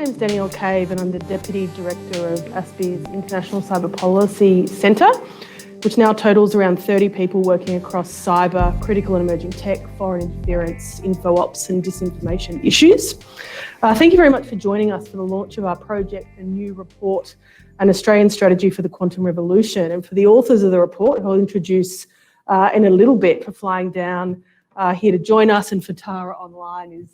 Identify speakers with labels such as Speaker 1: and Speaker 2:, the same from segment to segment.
Speaker 1: name's Danielle Cave and I'm the Deputy Director of ASPI's International Cyber Policy Centre, which now totals around 30 people working across cyber, critical and emerging tech, foreign interference, info ops and disinformation issues. Thank you very much for joining us for the launch of our project, a new report, an Australian strategy for the quantum revolution. And for the authors of the report, who I'll introduce in a little bit, for flying down here to join us, and for Tara online is,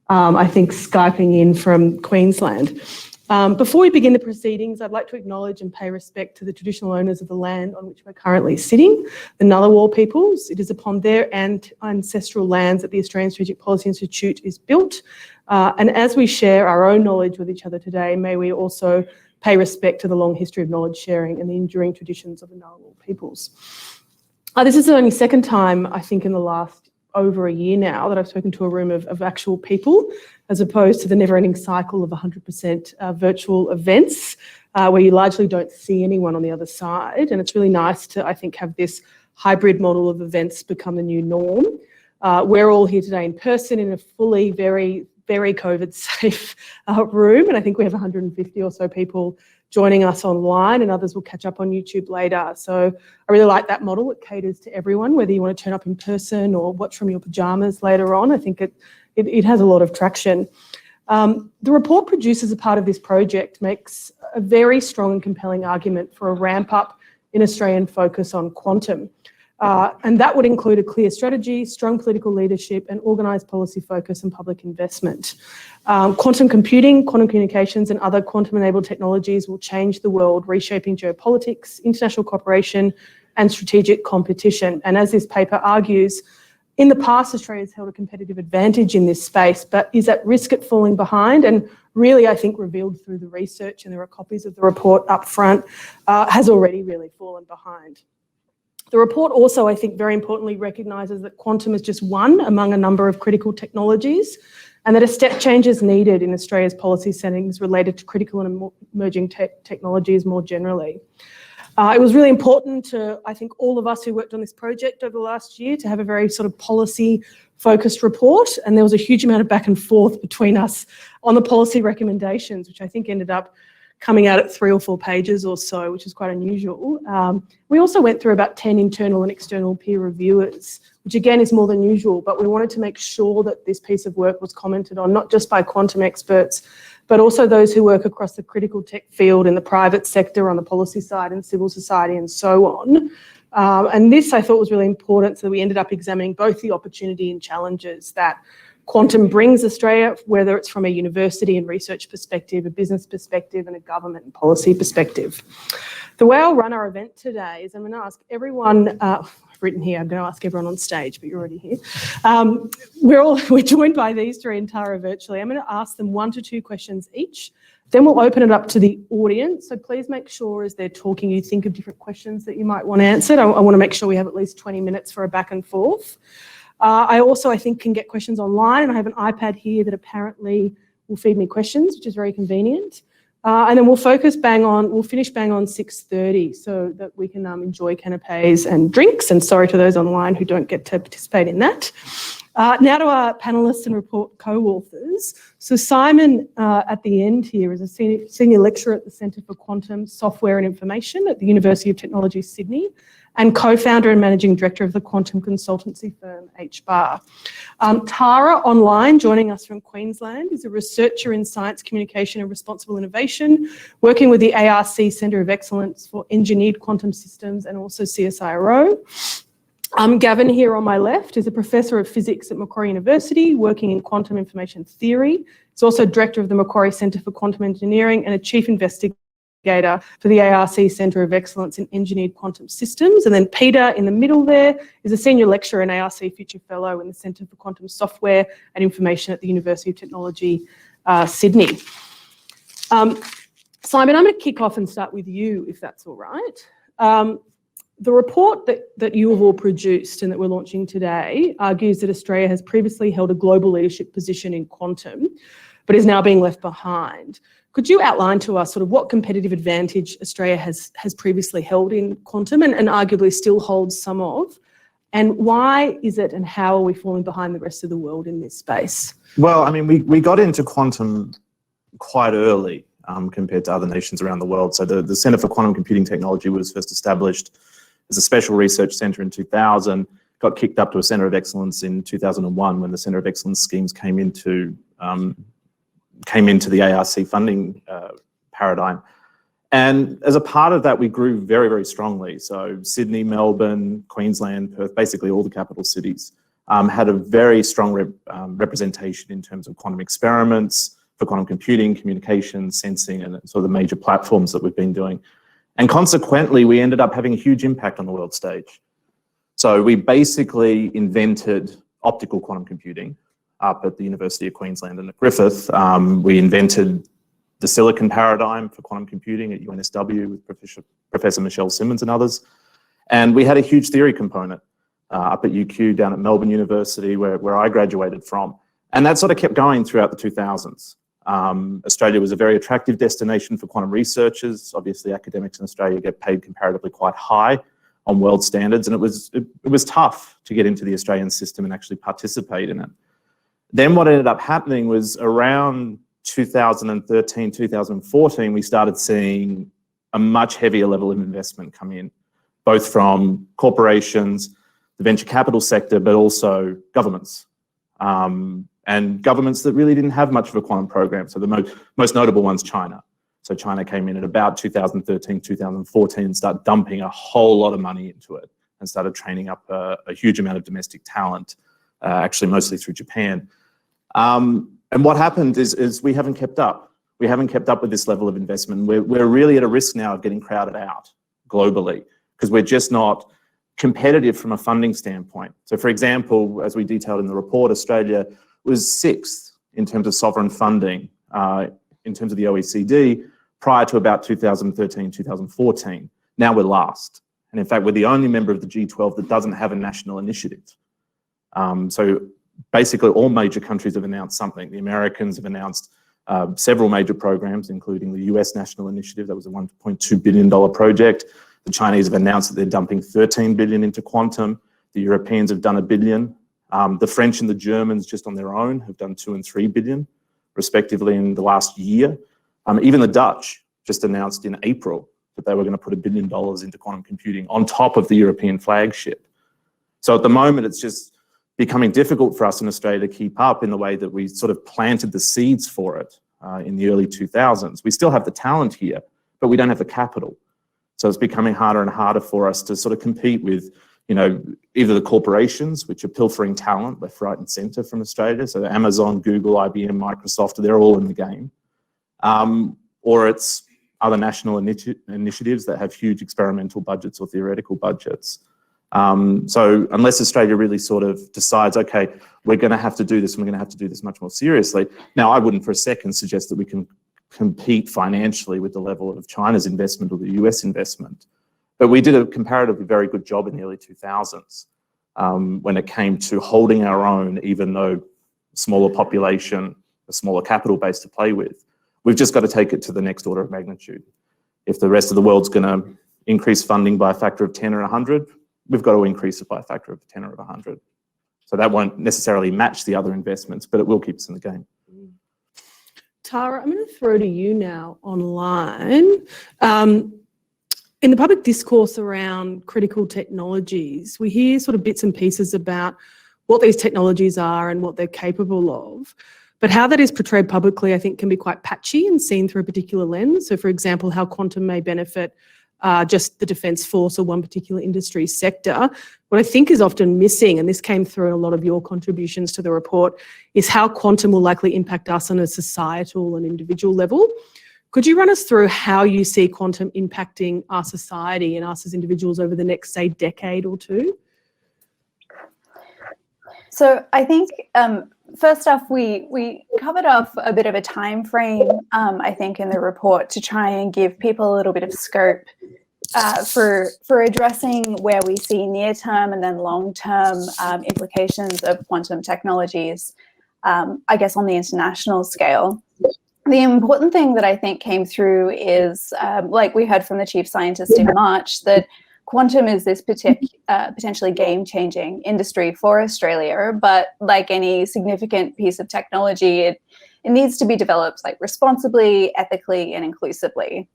Speaker 1: I think, Skyping in from Queensland. Before we begin the proceedings, I'd like to acknowledge and pay respect to the traditional owners of the land on which we're currently sitting, the Ngunnawal peoples. It is upon their ancestral lands that the Australian Strategic Policy Institute is built. And as we share our own knowledge with each other today, may we also pay respect to the long history of knowledge sharing and the enduring traditions of the Ngunnawal peoples. This is the only second time, I think, in the last over a year now that I've spoken to a room of actual people, as opposed to the never-ending cycle of 100% virtual events where you largely don't see anyone on the other side. And it's really nice to, I think, have this hybrid model of events become the new norm. We're all here today in person in a fully, very, very COVID-safe room, and I think we have 150 or so people joining us online, and others will catch up on YouTube later. So I really like that model. It caters to everyone, whether you want to turn up in person or watch from your pajamas later on. I think it has a lot of traction. The report produced as a part of this project makes a very strong and compelling argument for a ramp up in Australian focus on quantum. And that would include a clear strategy, strong political leadership and organised policy focus and public investment. Quantum computing, quantum communications and other quantum-enabled technologies will change the world, reshaping geopolitics, international cooperation and strategic competition. And as this paper argues, in the past, Australia has held a competitive advantage in this space, but is at risk at falling behind, and really, I think, revealed through the research, and there are copies of the report up front, has already really fallen behind. The report also, I think, very importantly recognises that quantum is just one among a number of critical technologies, and that a step change is needed in Australia's policy settings related to critical and emerging technologies more generally. It was really important to, I think, all of us who worked on this project over the last year to have a very sort of policy-focused report, and there was a huge amount of back and forth between us on the policy recommendations, which I think ended up coming out at 3 or 4 pages or so, which is quite unusual. We also went through about 10 internal and external peer reviewers, which again is more than usual, but we wanted to make sure that this piece of work was commented on, not just by quantum experts, but also those who work across the critical tech field in the private sector, on the policy side and civil society and so on. And this I thought was really important, so that we ended up examining both the opportunity and challenges that quantum brings Australia, whether it's from a university and research perspective, a business perspective and a government and policy perspective. The way I'll run our event today is I'm going to ask everyone, I've written here, I'm going to ask everyone on stage, but you're already here. We're joined by these three and Tara virtually. I'm going to ask them 1 to 2 questions each. Then we'll open it up to the audience. So please make sure as they're talking, you think of different questions that you might want answered. I want to make sure we have at least 20 minutes for a back and forth. I also, I think, can get questions online, and I have an iPad here that apparently will feed me questions, which is very convenient. And then we'll finish bang on 6:30 so that we can enjoy canapes and drinks, and sorry to those online who don't get to participate in that. Now to our panellists and report co-authors. So Simon, at the end here, is a senior lecturer at the Centre for Quantum Software and Information at the University of Technology, Sydney, and co-founder and managing director of the quantum consultancy firm HBAR. Tara, online, joining us from Queensland, is a researcher in science communication and responsible innovation, working with the ARC Centre of Excellence for Engineered Quantum Systems and also CSIRO. Gavin, here on my left, is a professor of physics at Macquarie University, working in quantum information theory. He's also director of the Macquarie Centre for Quantum Engineering and a chief investigator for the ARC Centre of Excellence in Engineered Quantum Systems. And then Peter, in the middle there, is a senior lecturer and ARC Future Fellow in the Centre for Quantum Software and Information at the University of Technology, Sydney. Simon, I'm going to kick off and start with you, if that's all right. The report that you have all produced and that we're launching today argues that Australia has previously held a global leadership position in quantum, but is now being left behind. Could you outline to us sort of what competitive advantage Australia has previously held in quantum and arguably still holds some of, and why is it and how are we falling behind the rest of the world in this space?
Speaker 2: Well, I mean, we got into quantum quite early compared to other nations around the world. So the Centre for Quantum Computing Technology was first established as a special research centre in 2000, got kicked up to a Centre of Excellence in 2001 when the Centre of Excellence schemes came into the ARC funding paradigm. And as a part of that, we grew very, very strongly. So Sydney, Melbourne, Queensland, Perth, basically all the capital cities had a very strong representation in terms of quantum experiments for quantum computing, communication, sensing, and sort of the major platforms that we've been doing. And consequently, we ended up having a huge impact on the world stage. So we basically invented optical quantum computing up at the University of Queensland and at Griffith. We invented the silicon paradigm for quantum computing at UNSW with Professor Michelle Simmons and others. And we had a huge theory component up at UQ down at Melbourne University where I graduated from. And that sort of kept going throughout the 2000s. Australia was a very attractive destination for quantum researchers. Obviously, academics in Australia get paid comparatively quite high on world standards, and it was tough to get into the Australian system and actually participate in it. Then what ended up happening was around 2013, 2014, we started seeing a much heavier level of investment come in, both from corporations, the venture capital sector, but also governments. And governments that really didn't have much of a quantum program. So the most notable one's China. So China came in at about 2013, 2014 and started dumping a whole lot of money into it and started training up a huge amount of domestic talent, actually mostly through Japan. And what happened is we haven't kept up. We haven't kept up with this level of investment. We're really at a risk now of getting crowded out globally because we're just not competitive from a funding standpoint. So for example, as we detailed in the report, Australia was sixth in terms of sovereign funding in terms of the OECD prior to about 2013, 2014. Now we're last. And in fact, we're the only member of the G12 that doesn't have a national initiative. So basically all major countries have announced something. The Americans have announced several major programs, including the US National Initiative. That was a $1.2 billion project. The Chinese have announced that they're dumping 13 billion into quantum. The Europeans have done $1 billion. The French and the Germans just on their own have done 2 and 3 billion, respectively, in the last year. Even the Dutch just announced in April that they were going to put $1 billion into quantum computing on top of the European flagship. So at the moment, it's just becoming difficult for us in Australia to keep up in the way that we sort of planted the seeds for it in the early 2000s. We still have the talent here, but we don't have the capital. So it's becoming harder and harder for us to sort of compete with, you know, either the corporations, which are pilfering talent left, right, and centre from Australia. So Amazon, Google, IBM, Microsoft, they're all in the game. Or it's other national initiatives that have huge experimental budgets or theoretical budgets. So unless Australia really sort of decides, okay, we're going to have to do this and we're going to have to do this much more seriously. Now, I wouldn't for a second suggest that we can compete financially with the level of China's investment or the US investment. But we did a comparatively very good job in the early 2000s when it came to holding our own, even though smaller population, a smaller capital base to play with. We've just got to take it to the next order of magnitude. If the rest of the world's going to increase funding by a factor of 10 or 100, we've got to increase it by a factor of 10 or 100. So that won't necessarily match the other investments, but it will keep us in the game.
Speaker 1: Tara, I'm going to throw to you now online. In the public discourse around critical technologies, we hear sort of bits and pieces about what these technologies are and what they're capable of. But how that is portrayed publicly, I think, can be quite patchy and seen through a particular lens. So, for example, how quantum may benefit just the defence force or one particular industry sector. What I think is often missing, and this came through in a lot of your contributions to the report, is how quantum will likely impact us on a societal and individual level. Could you run us through how you see quantum impacting our society and us as individuals over the next, say, decade or two?
Speaker 3: So I think first off, we covered off a bit of a time frame, I think, in the report to try and give people a little bit of scope for addressing where we see near-term and then long-term implications of quantum technologies, I guess, on the international scale. The important thing that I think came through is, like we heard from the chief scientist in March, that quantum is this potentially game-changing industry for Australia, but like any significant piece of technology, it needs to be developed like responsibly, ethically, and inclusively.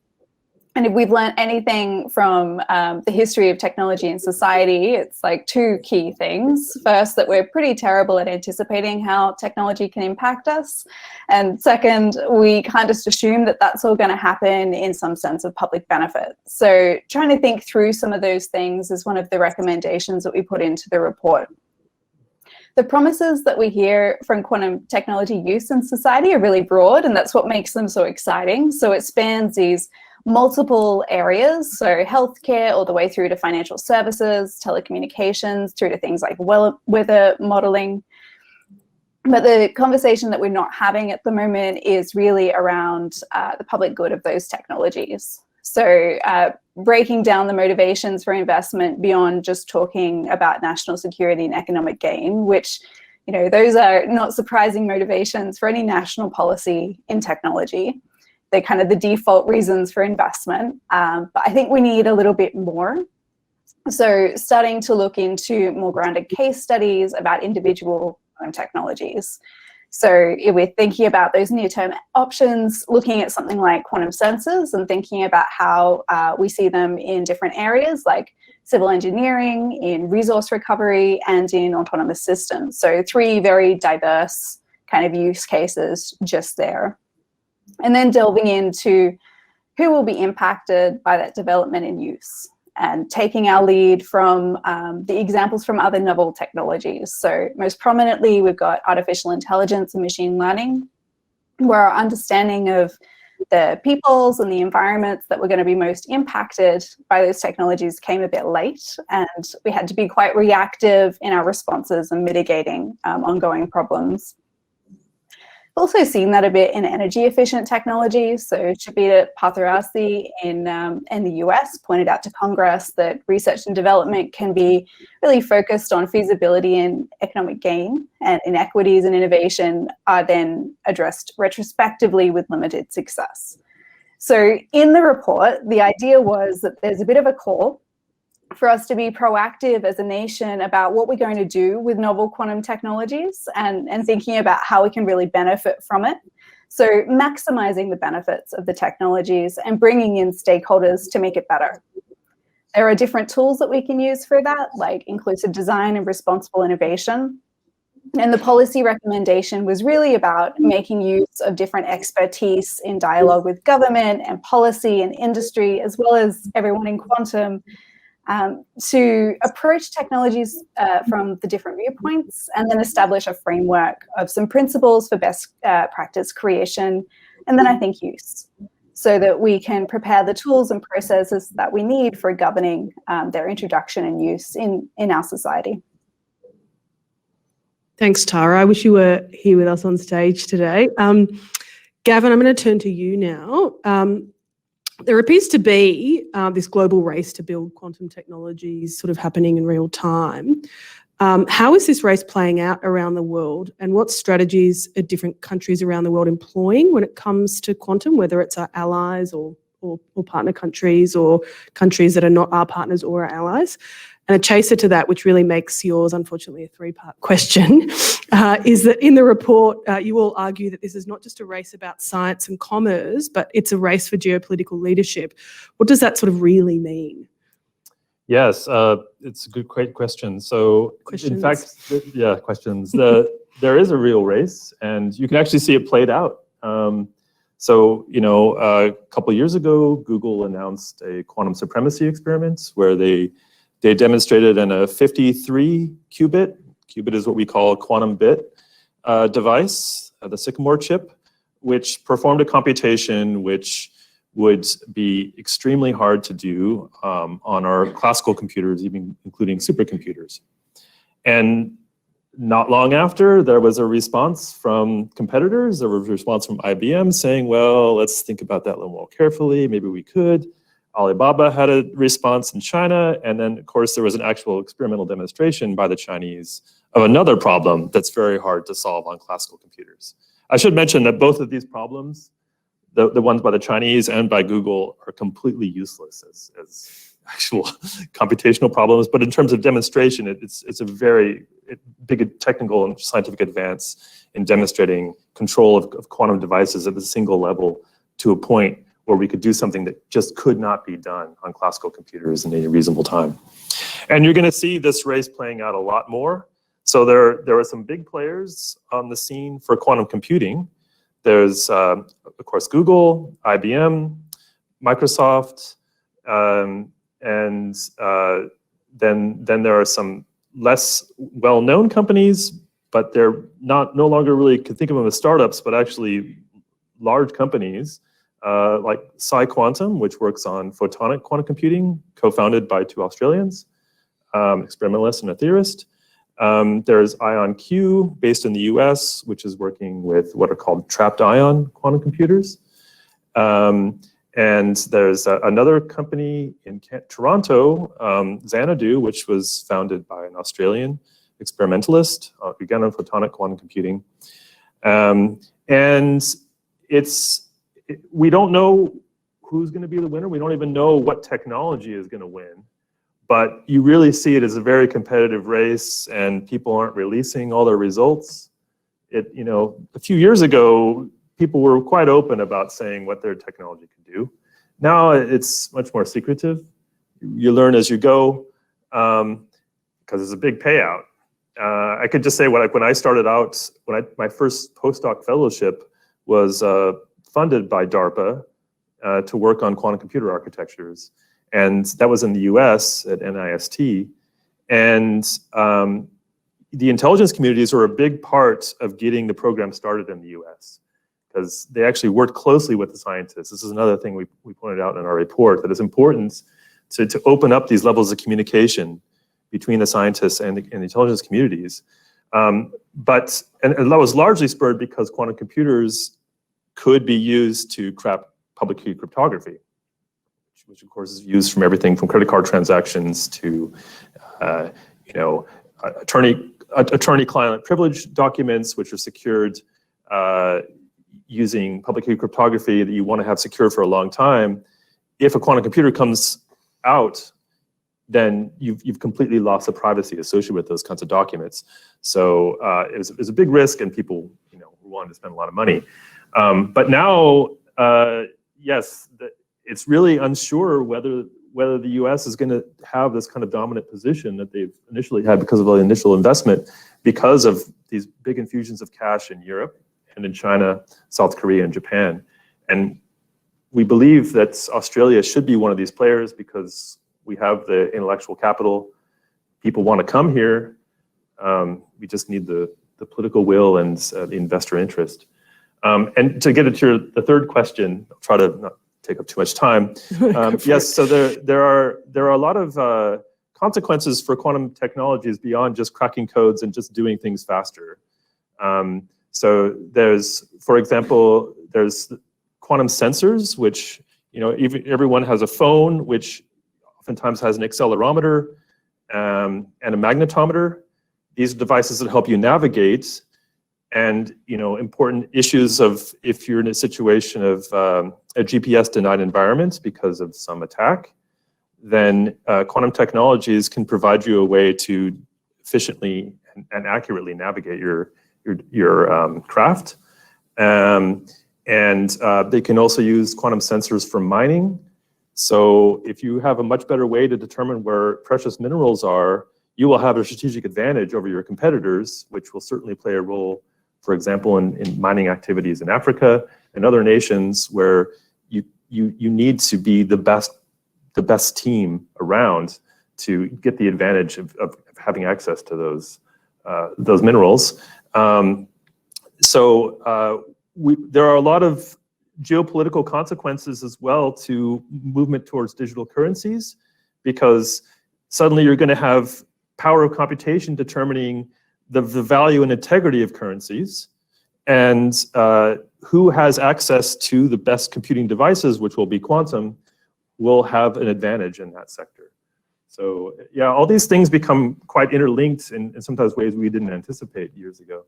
Speaker 3: And if we've learned anything from the history of technology and society, it's like two key things. First, that we're pretty terrible at anticipating how technology can impact us. And second, we can't just assume that that's all going to happen in some sense of public benefit. So trying to think through some of those things is one of the recommendations that we put into the report. The promises that we hear from quantum technology use in society are really broad, and that's what makes them so exciting. So it spans these multiple areas, so healthcare all the way through to financial services, telecommunications, through to things like weather modeling. But the conversation that we're not having at the moment is really around the public good of those technologies. So breaking down the motivations for investment beyond just talking about national security and economic gain, which, you know, those are not surprising motivations for any national policy in technology. They're kind of the default reasons for investment. But I think we need a little bit more. So starting to look into more grounded case studies about individual technologies. So if we're thinking about those near-term options, looking at something like quantum sensors and thinking about how we see them in different areas like civil engineering, in resource recovery, and in autonomous systems. So 3 very diverse kind of use cases just there. And then delving into who will be impacted by that development and use, and taking our lead from the examples from other novel technologies. So most prominently, we've got artificial intelligence and machine learning, where our understanding of the peoples and the environments that were going to be most impacted by those technologies came a bit late, and we had to be quite reactive in our responses and mitigating ongoing problems. Also seen that a bit in energy efficient technologies. So Shibita Patharasi in the US pointed out to Congress that research and development can be really focused on feasibility and economic gain, and inequities and innovation are then addressed retrospectively with limited success. So in the report, the idea was that there's a bit of a call for us to be proactive as a nation about what we're going to do with novel quantum technologies, and thinking about how we can really benefit from it. So maximizing the benefits of the technologies and bringing in stakeholders to make it better. There are different tools that we can use for that, like inclusive design and responsible innovation. And the policy recommendation was really about making use of different expertise in dialogue with government and policy and industry, as well as everyone in quantum, to approach technologies from the different viewpoints, and then establish a framework of some principles for best practice creation, and then I think use, so that we can prepare the tools and processes that we need for governing their introduction and use in our society.
Speaker 1: Thanks, Tara. I wish you were here with us on stage today. Gavin, I'm going to turn to you now. There appears to be this global race to build quantum technologies sort of happening in real time. How is this race playing out around the world, and what strategies are different countries around the world employing when it comes to quantum, whether it's our allies or partner countries, or countries that are not our partners or our allies? And a chaser to that, which really makes yours, unfortunately, a 3-part question, is that in the report, you all argue that this is not just a race about science and commerce, but it's a race for geopolitical leadership. What does that sort of really mean?
Speaker 4: Yes, it's a great question. So,
Speaker 1: Questions.
Speaker 4: In fact, yeah, questions. There is a real race, and you can actually see it played out. So, you know, a couple of years ago, Google announced a quantum supremacy experiment where they demonstrated in a 53 qubit is what we call a quantum bit device, the Sycamore chip, which performed a computation which would be extremely hard to do on our classical computers, even including supercomputers. And not long after, there was a response from competitors. There was a response from IBM saying, well, let's think about that a little more carefully. Maybe we could. Alibaba had a response in China, and then, of course, there was an actual experimental demonstration by the Chinese of another problem that's very hard to solve on classical computers. I should mention that both of these problems, the ones by the Chinese and by Google, are completely useless as actual computational problems, but in terms of demonstration, it's a very big technical and scientific advance in demonstrating control of quantum devices at the single level to a point where we could do something that just could not be done on classical computers in any reasonable time. And you're going to see this race playing out a lot more. So there are some big players on the scene for quantum computing. There's, of course, Google, IBM, Microsoft, and then there are some less well-known companies, but they're no longer really, could think of them as startups, but actually large companies like PsiQuantum, which works on photonic quantum computing, co-founded by 2 Australians, experimentalist and a theorist. There's IonQ, based in the US, which is working with what are called trapped ion quantum computers. And there's another company in Toronto, Xanadu, which was founded by an Australian experimentalist, again on photonic quantum computing. And we don't know who's going to be the winner. We don't even know what technology is going to win. But you really see it as a very competitive race, and people aren't releasing all their results. A few years ago, people were quite open about saying what their technology could do. Now it's much more secretive. You learn as you go, because it's a big payout. I could just say when I started out, my first postdoc fellowship was funded by DARPA to work on quantum computer architectures. And that was in the US at NIST. And the intelligence communities are a big part of getting the program started in the US, because they actually worked closely with the scientists. This is another thing we pointed out in our report, that it's important to open up these levels of communication between the scientists and the intelligence communities. But that was largely spurred because quantum computers could be used to crack public key cryptography, which of course is used from everything from credit card transactions to attorney-client privilege documents, which are secured using public key cryptography that you want to have secure for a long time. If a quantum computer comes out, then you've completely lost the privacy associated with those kinds of documents. So it was a big risk, and people wanted to spend a lot of money. But now, yes, it's really unsure whether the US is going to have this kind of dominant position that they've initially had because of the initial investment, because of these big infusions of cash in Europe and in China, South Korea, and Japan. And we believe that Australia should be one of these players because we have the intellectual capital. People want to come here. We just need the political will and the investor interest. And to get into the third question, I'll try to not take up too much time. Yes, so there are a lot of consequences for quantum technologies beyond just cracking codes and just doing things faster. So for example, there's quantum sensors, which everyone has a phone, which oftentimes has an accelerometer and a magnetometer. These are devices that help you navigate. And important issues of if you're in a situation of a GPS-denied environment because of some attack, then quantum technologies can provide you a way to efficiently and accurately navigate your craft. And they can also use quantum sensors for mining. So if you have a much better way to determine where precious minerals are, you will have a strategic advantage over your competitors, which will certainly play a role, for example, in mining activities in Africa and other nations where you need to be the best team around to get the advantage of having access to those minerals. There are a lot of geopolitical consequences as well to movement towards digital currencies, because suddenly you're going to have power of computation determining the value and integrity of currencies, and who has access to the best computing devices, which will be quantum, will have an advantage in that sector. So yeah, all these things become quite interlinked in sometimes ways we didn't anticipate years ago.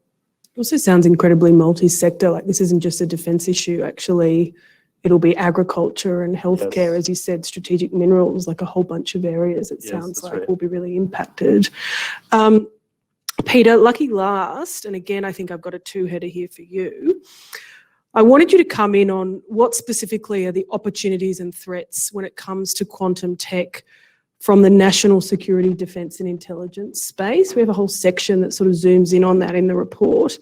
Speaker 1: It also sounds incredibly multi-sector, like this isn't just a defense issue. Actually, it'll be agriculture and healthcare,
Speaker 4: Yes.
Speaker 1: as you said, strategic minerals, like a whole bunch of areas it
Speaker 4: Yes,
Speaker 1: sounds
Speaker 4: that's
Speaker 1: like
Speaker 4: right.
Speaker 1: will be really impacted. Peter, lucky last, and again, I think I've got a two-header here for you. I wanted you to come in on what specifically are the opportunities and threats when it comes to quantum tech from the national security, defence and intelligence space. We have a whole section that sort of zooms in on that in the report.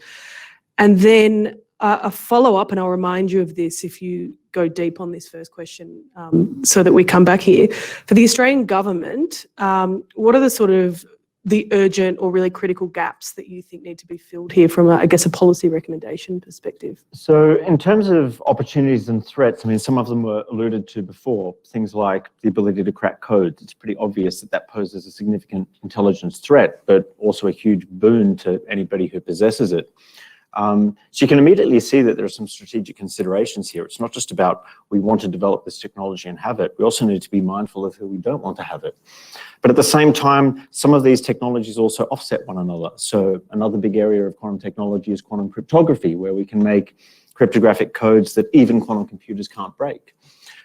Speaker 1: And then a follow-up, and I'll remind you of this if you go deep on this first question so that we come back here. For the Australian government, what are the sort of the urgent or really critical gaps that you think need to be filled here from, I guess, a policy recommendation perspective?
Speaker 5: So in terms of opportunities and threats, I mean, some of them were alluded to before, things like the ability to crack codes. It's pretty obvious that that poses a significant intelligence threat, but also a huge boon to anybody who possesses it. So you can immediately see that there are some strategic considerations here. It's not just about we want to develop this technology and have it. We also need to be mindful of who we don't want to have it. But at the same time, some of these technologies also offset one another. So another big area of quantum technology is quantum cryptography, where we can make cryptographic codes that even quantum computers can't break.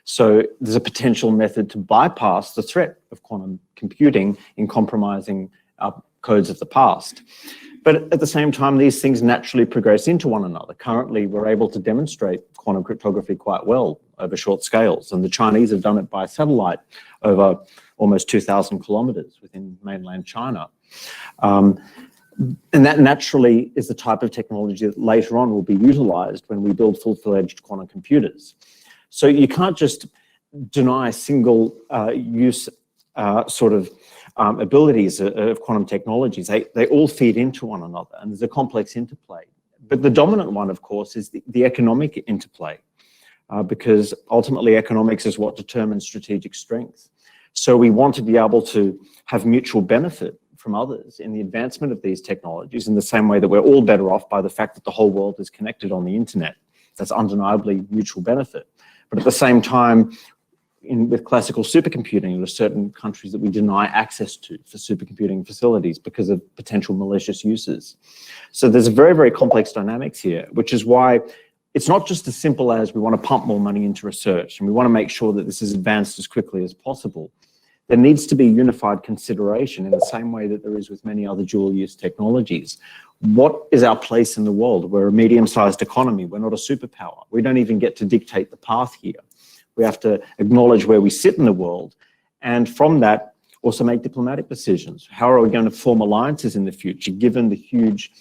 Speaker 5: So there's a potential method to bypass the threat of quantum computing in compromising codes of the past. But at the same time, these things naturally progress into one another. Currently, we're able to demonstrate quantum cryptography quite well over short scales, and the Chinese have done it by satellite over almost 2,000 kilometers within mainland China. And that naturally is the type of technology that later on will be utilized when we build full-fledged quantum computers. So you can't just deny single use abilities of quantum technologies. They all feed into one another, and there's a complex interplay. But the dominant one, of course, is the economic interplay, because ultimately economics is what determines strategic strength. So we want to be able to have mutual benefit from others in the advancement of these technologies in the same way that we're all better off by the fact that the whole world is connected on the internet. That's undeniably mutual benefit. But at the same time, with classical supercomputing, there are certain countries that we deny access to for supercomputing facilities because of potential malicious uses. So there's a very, very complex dynamics here, which is why it's not just as simple as we want to pump more money into research and we want to make sure that this is advanced as quickly as possible. There needs to be unified consideration in the same way that there is with many other dual-use technologies. What is our place in the world? We're a medium-sized economy. We're not a superpower. We don't even get to dictate the path here. We have to acknowledge where we sit in the world, and from that, also make diplomatic decisions. How are we going to form alliances in the future, given the huge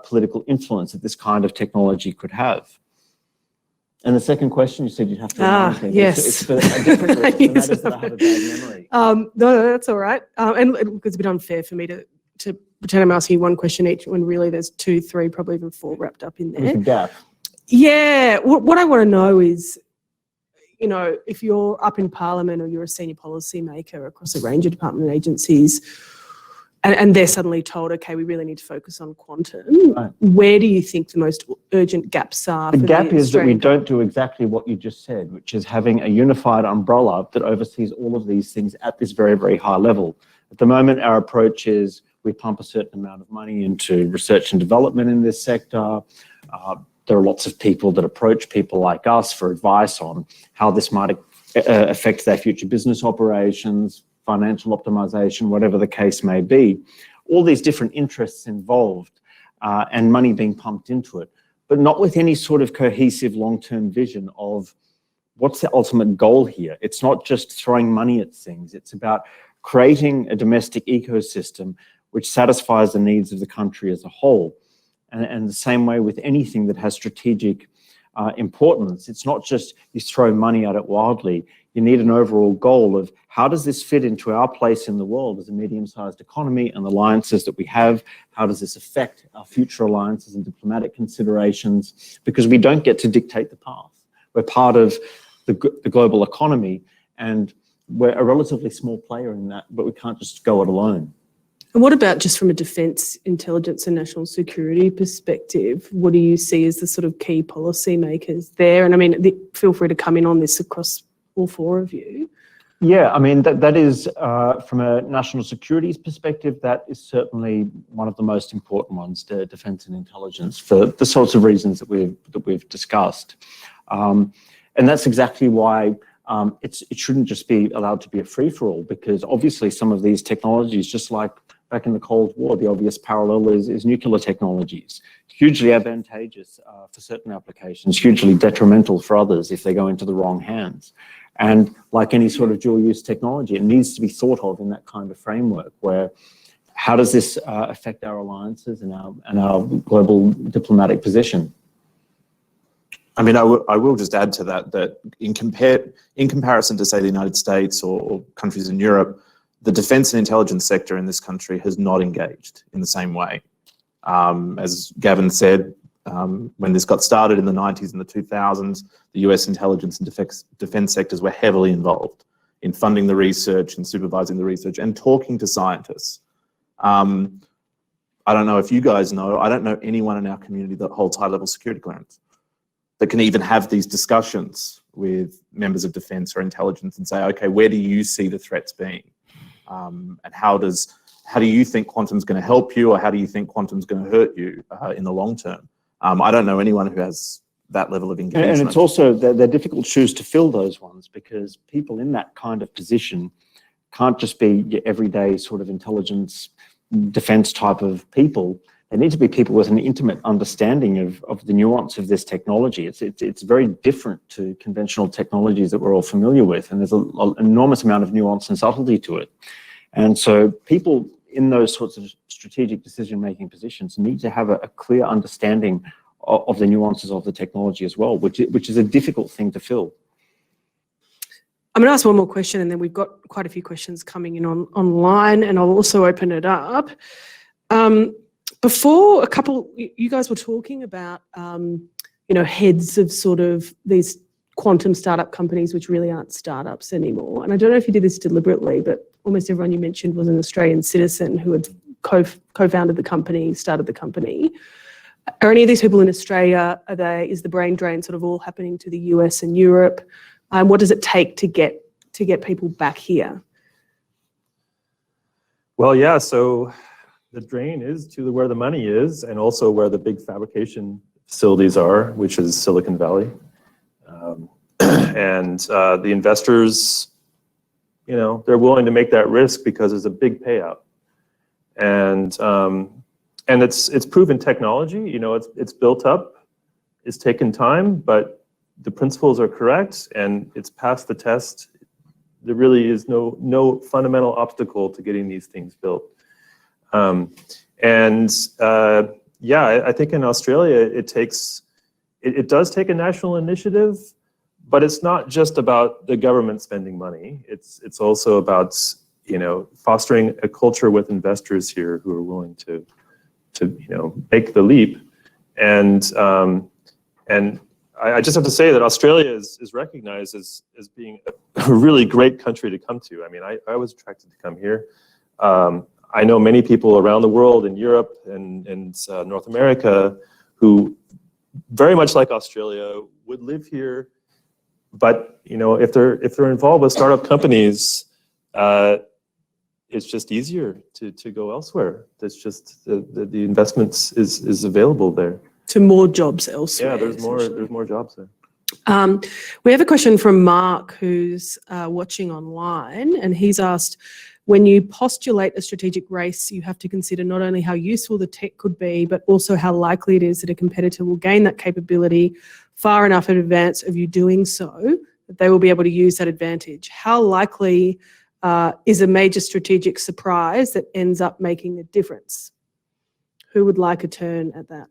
Speaker 5: political influence that this kind of technology could have? And the second question, you said you'd have to remind me.
Speaker 1: Yes.
Speaker 5: It's for a different reason. That is that I have a bad memory.
Speaker 1: No, that's all right. And it's a bit unfair for me to pretend I'm asking you one question each when really there's 2, 3, probably even 4 wrapped up in there.
Speaker 5: There's a gap.
Speaker 1: Yeah. What I want to know is, you know, if you're up in Parliament or you're a senior policy maker across a range of department and agencies, and they're suddenly told, okay, we really need to focus on quantum, right, where do you think the most urgent gaps are?
Speaker 5: The gap is that we don't do exactly what you just said, which is having a unified umbrella that oversees all of these things at this very, very high level. At the moment, our approach is we pump a certain amount of money into research and development in this sector. There are lots of people that approach people like us for advice on how this might affect their future business operations, financial optimization, whatever the case may be. All these different interests involved and money being pumped into it, but not with any sort of cohesive long-term vision of what's the ultimate goal here. It's not just throwing money at things. It's about creating a domestic ecosystem which satisfies the needs of the country as a whole. And the same way with anything that has strategic importance. It's not just you throw money at it wildly. You need an overall goal of how does this fit into our place in the world as a medium-sized economy and alliances that we have? How does this affect our future alliances and diplomatic considerations? Because we don't get to dictate the path. We're part of the global economy, and we're a relatively small player in that, but we can't just go it alone.
Speaker 1: And what about just from a defence, intelligence and national security perspective? What do you see as the sort of key policy makers there? And I mean, feel free to come in on this across all 4 of you.
Speaker 5: Yeah, I mean, that is, from a national securities perspective, that is certainly one of the most important ones, to defence and intelligence, for the sorts of reasons that we've discussed. And that's exactly why it shouldn't just be allowed to be a free-for-all, because obviously some of these technologies, just like back in the Cold War, the obvious parallel is nuclear technologies. Hugely advantageous for certain applications, hugely detrimental for others if they go into the wrong hands. And like any sort of dual-use technology, it needs to be thought of in that kind of framework where how does this affect our alliances and our global diplomatic position?
Speaker 2: I mean, I will just add to that in comparison to, say, the United States or countries in Europe, the defence and intelligence sector in this country has not engaged in the same way. As Gavin said, when this got started in the 90s and the 2000s, the US intelligence and defence sectors were heavily involved in funding the research and supervising the research and talking to scientists. I don't know if you guys know, I don't know anyone in our community that holds high-level security clearance that can even have these discussions with members of defence or intelligence and say, okay, where do you see the threats being? And how do you think quantum's going to help you, or how do you think quantum's going to hurt you in the long term? I don't know anyone who has that level of engagement.
Speaker 5: And it's also, they're difficult shoes to fill, those ones, because people in that kind of position can't just be your everyday sort of intelligence defence type of people. They need to be people with an intimate understanding of the nuance of this technology. It's very different to conventional technologies that we're all familiar with, and there's an enormous amount of nuance and subtlety to it. And so people in those sorts of strategic decision-making positions need to have a clear understanding of the nuances of the technology as well, which is a difficult thing to fill.
Speaker 1: I'm going to ask one more question, and then we've got quite a few questions coming in online, and I'll also open it up. Before you guys were talking about, heads of sort of these quantum startup companies, which really aren't startups anymore. And I don't know if you did this deliberately, but almost everyone you mentioned was an Australian citizen who had co-founded the company, started the company. Are any of these people in Australia? Is the brain drain sort of all happening to the US and Europe? What does it take to get people back here?
Speaker 4: Well, yeah, so the drain is to where the money is, and also where the big fabrication facilities are, which is Silicon Valley. And the investors, they're willing to make that risk because it's a big payout. And it's proven technology. It's built up, it's taken time, but the principles are correct, and it's passed the test. There really is no fundamental obstacle to getting these things built. I think in Australia it does take a national initiative, but it's not just about the government spending money. It's also about fostering a culture with investors here who are willing to make the leap. And I just have to say that Australia is recognized as being a really great country to come to. I mean, I was attracted to come here. I know many people around the world, in Europe and North America, who very much like Australia would live here, but if they're involved with startup companies, it's just easier to go elsewhere. That's just the investments is available there.
Speaker 1: To more jobs elsewhere.
Speaker 4: Yeah, there's more jobs there.
Speaker 1: We have a question from Mark, who's watching online, and he's asked, when you postulate a strategic race, you have to consider not only how useful the tech could be, but also how likely it is that a competitor will gain that capability far enough in advance of you doing so that they will be able to use that advantage. How likely is a major strategic surprise that ends up making a difference? Who would like a turn at that?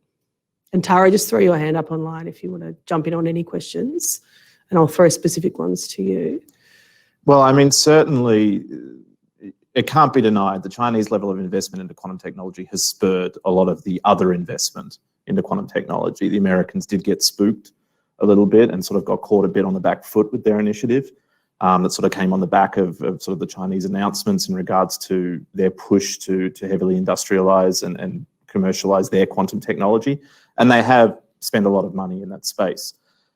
Speaker 1: And Tara, just throw your hand up online if you want to jump in on any questions, and I'll throw specific ones to you.
Speaker 2: Well, I mean, certainly it can't be denied the Chinese level of investment into quantum technology has spurred a lot of the other investment into quantum technology. The Americans did get spooked a little bit and sort of got caught a bit on the back foot with their initiative. That sort of came on the back of sort of the Chinese announcements in regards to their push to heavily industrialize and commercialize their quantum technology. And they have spent a lot of money in that space.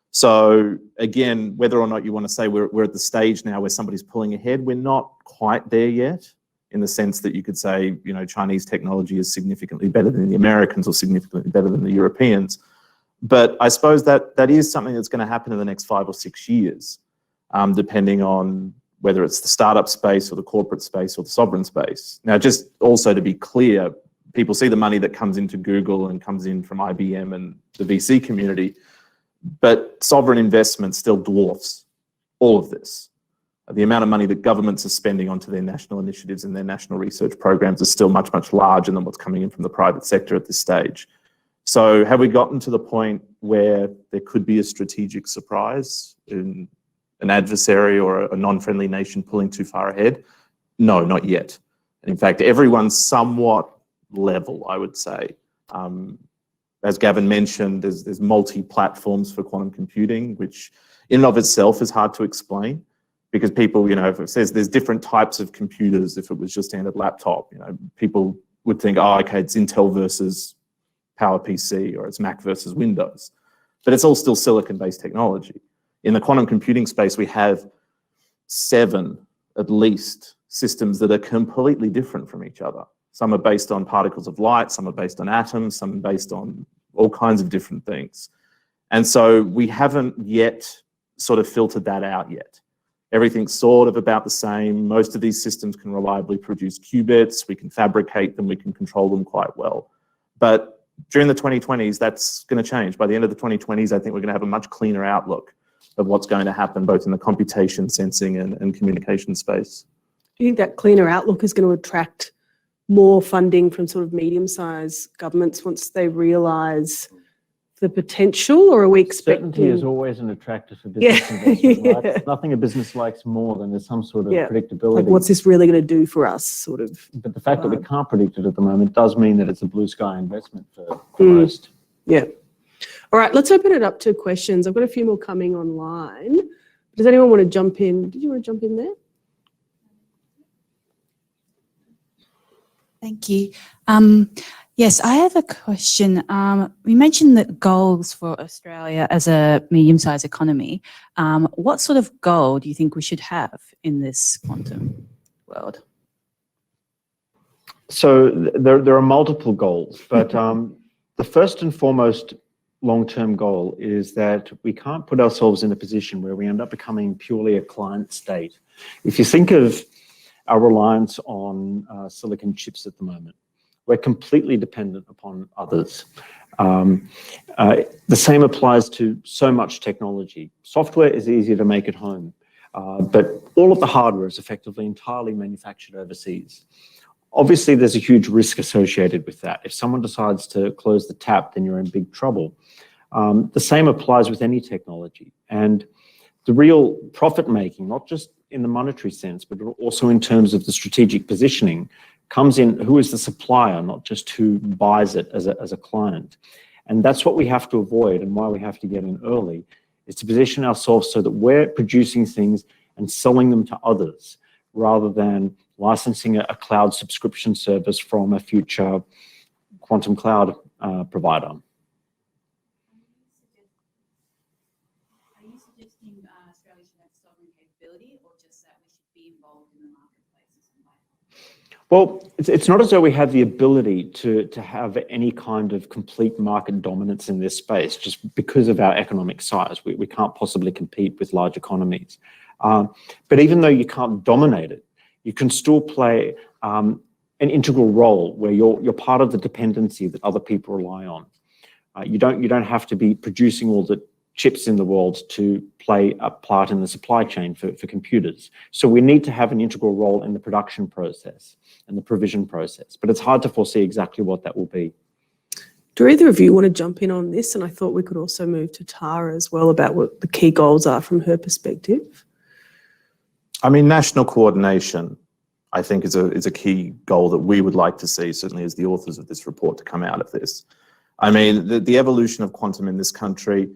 Speaker 2: So again, whether or not you want to say we're at the stage now where somebody's pulling ahead, we're not quite there yet, in the sense that you could say, Chinese technology is significantly better than the Americans or significantly better than the Europeans. But I suppose that is something that's going to happen in the next 5 or 6 years, depending on whether it's the startup space or the corporate space or the sovereign space. Now, just also to be clear, people see the money that comes into Google and comes in from IBM and the VC community, but sovereign investment still dwarfs all of this. The amount of money that governments are spending onto their national initiatives and their national research programs is still much, much larger than what's coming in from the private sector at this stage. So have we gotten to the point where there could be a strategic surprise in an adversary or a non-friendly nation pulling too far ahead? No, not yet. In fact, everyone's somewhat level, I would say. As Gavin mentioned, there's multi-platforms for quantum computing, which in and of itself is hard to explain, because people, if it says there's different types of computers, if it was just standard laptop, people would think, oh, okay, it's Intel versus PowerPC, or it's Mac versus Windows. But it's all still silicon-based technology. In the quantum computing space, we have 7, at least, systems that are completely different from each other. Some are based on particles of light, some are based on atoms, some are based on all kinds of different things. And so we haven't yet sort of filtered that out yet. Everything's sort of about the same. Most of these systems can reliably produce qubits. We can fabricate them. We can control them quite well. But during the 2020s, that's going to change. By the end of the 2020s, I think we're going to have a much cleaner outlook of what's going to happen both in the computation, sensing, and communication space.
Speaker 1: Do you think that cleaner outlook is going to attract more funding from sort of medium-sized governments once they realise the potential, or are we expecting...
Speaker 5: Certainty is always an attractor for business investment, right?
Speaker 1: Yeah.
Speaker 5: There's nothing a business likes more than there's some sort of predictability.
Speaker 1: Like, what's this really going to do for us, sort of?
Speaker 5: But the fact that we can't predict it at the moment does mean that it's a blue sky investment for most.
Speaker 1: Yeah. All right, let's open it up to questions. I've got a few more coming online. Does anyone want to jump in? Did you want to jump in there?
Speaker 6: Thank you. Yes, I have a question. We mentioned the goals for Australia as a medium-sized economy. What sort of goal do you think we should have in this quantum world?
Speaker 5: So there are multiple goals, but the first and foremost long-term goal is that we can't put ourselves in a position where we end up becoming purely a client state. If you think of our reliance on silicon chips at the moment, we're completely dependent upon others. The same applies to so much technology. Software is easier to make at home, but all of the hardware is effectively entirely manufactured overseas. Obviously, there's a huge risk associated with that. If someone decides to close the tap, then you're in big trouble. The same applies with any technology. And the real profit making, not just in the monetary sense, but also in terms of the strategic positioning, comes in who is the supplier, not just who buys it as a client. And that's what we have to avoid, and why we have to get in early, is to position ourselves so that we're producing things and selling them to others, rather than licensing a cloud subscription service from a future quantum cloud provider. Are
Speaker 6: you suggesting Australia should have sovereign capability, or just that we should be involved in the marketplaces?
Speaker 5: Well, it's not as though we have the ability to have any kind of complete market dominance in this space, just because of our economic size. We can't possibly compete with large economies. But even though you can't dominate it, you can still play an integral role where you're part of the dependency that other people rely on. You don't have to be producing all the chips in the world to play a part in the supply chain for computers. So we need to have an integral role in the production process and the provision process. But it's hard to foresee exactly what that will be.
Speaker 1: Do either of you want to jump in on this? And I thought we could also move to Tara as well about what the key goals are from her perspective.
Speaker 2: I mean, national coordination, I think, is a key goal that we would like to see, certainly as the authors of this report, to come out of this. I mean, the evolution of quantum in this country,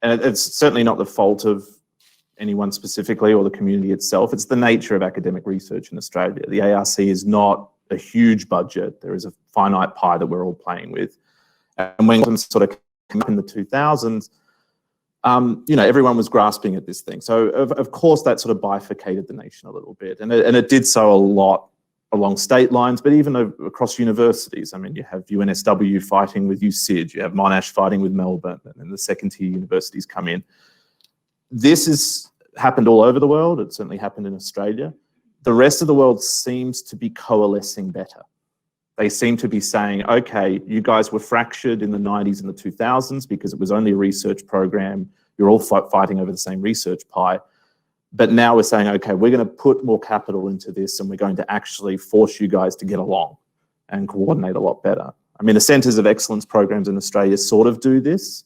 Speaker 2: and it's certainly not the fault of anyone specifically or the community itself, it's the nature of academic research in Australia. The ARC is not a huge budget. There is a finite pie that we're all playing with. And when quantum sort of came up in the 2000s, everyone was grasping at this thing. So of course that sort of bifurcated the nation a little bit, and it did so a lot along state lines, but even across universities. I mean, you have UNSW fighting with USyd, you have Monash fighting with Melbourne, and then the second-tier universities come in. This has happened all over the world. It certainly happened in Australia. The rest of the world seems to be coalescing better. They seem to be saying, okay, you guys were fractured in the 90s and the 2000s because it was only a research program. You're all fighting over the same research pie. But now we're saying, okay, we're going to put more capital into this and we're going to actually force you guys to get along and coordinate a lot better. I mean, the Centres of Excellence programs in Australia sort of do this,